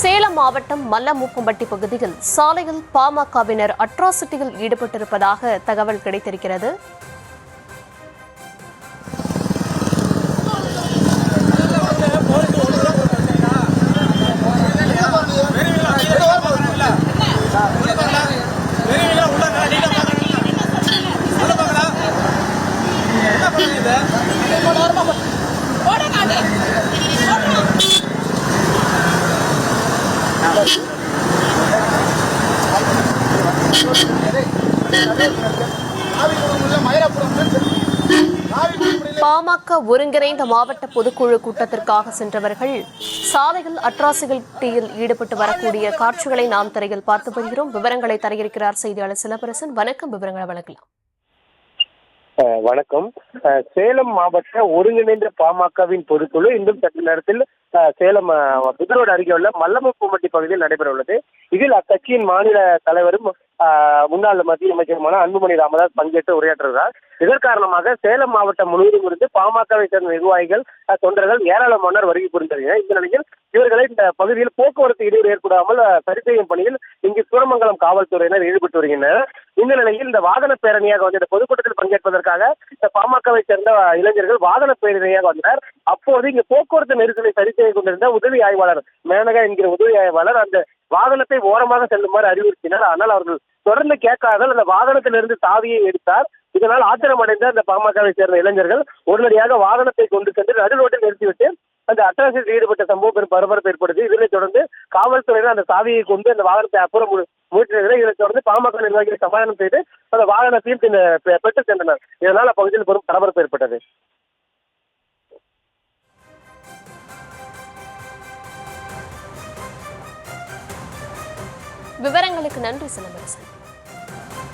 சேலம் மாவட்டம் மல்லமுப்பம்பட்டி பகுதியில் சாலையில் பாமகவினர் அட்ராசிட்டியில் ஈடுபட்டிருப்பதாக தகவல் கிடைத்திருக்கிறது. பாமக ஒருங்கிணைந்த மாவட்ட பொதுக்குழு கூட்டத்திற்காக சென்றவர்கள் சாலையில் அட்ராசிட்டியில் ஈடுபட்டு வரக்கூடிய காட்சிகளை நாம் திரையில் பார்த்து வருகிறோம். விவரங்களை தர இருக்கிறார் செய்தியாளர் சிலம்பரசன். வணக்கம், விவரங்களை வழங்கலாம். வணக்கம். சேலம் மாவட்ட ஒருங்கிணைந்த பாமகவின் பொதுக்குழு இன்றும் சற்று நேரத்தில் சேலம் புதுரோடு அருகே உள்ள மல்லமுப்பம்பட்டி பகுதியில் நடைபெற உள்ளது. இதில் அக்கட்சியின் மாநில தலைவரும் முன்னாள் மத்திய அமைச்சருமான அன்புமணி ராமதாஸ் பங்கேற்று உரையாற்றுகிறார். இதன் காரணமாக சேலம் மாவட்டம் முழுவதும் இருந்து பாமகவை சேர்ந்த நிர்வாகிகள், தொண்டர்கள் ஏராளமானோர் வருகை புரிந்தனர். இந்த நிலையில் இவர்களை இந்த பகுதியில் போக்குவரத்து இடையூறு ஏற்படாமல் சரி செய்யும் பணியில் இங்கு சூரமங்கலம் காவல்துறையினர் ஈடுபட்டு வருகின்றனர். இந்த நிலையில் இந்த வாகன பேரணியாக வந்து இந்த பொதுக்கூட்டத்தில் பங்கேற்பதற்காக இந்த பாமகவை சேர்ந்த இளைஞர்கள் வாகன பேரணியாக வந்தனர். அப்போது இங்கு போக்குவரத்து நெரிசலை சரி செய்து கொண்டிருந்த உதவி ஆய்வாளர் மேனகா என்கிற உதவி ஆய்வாளர் அந்த வாகனத்தை ஓரமாக செல்லுமாறு அறிவுறுத்தினார். ஆனால் அவர்கள் தொடர்ந்து கேட்காதால் அந்த வாகனத்திலிருந்து சாவியை எடுத்தார். இதனால் ஆத்திரமடைந்த அந்த பாமகவை சேர்ந்த இளைஞர்கள் உடனடியாக வாகனத்தை கொண்டு சென்று நடு ரோட்டில் நிறுத்திவிட்டு அந்த அட்ராசிட்டியில் ஈடுபட்ட சம்பவம் பெரும் பரபரப்பு ஏற்படுத்தி இதனைத் தொடர்ந்து காவல்துறையினர் அந்த சாவியை கொண்டு அந்த வாகனத்தை அப்புறம் மூட்டினர். இதனைத் தொடர்ந்து பாமக நிர்வாகிகளை சமாதானம் செய்து அந்த வாகனத்தையும் பெற்று சென்றனர். இதனால் அப்பகுதியில் பெரும் பரபரப்பு ஏற்பட்டது. விவரங்களுக்கு நன்றி சிலம்பரசன்.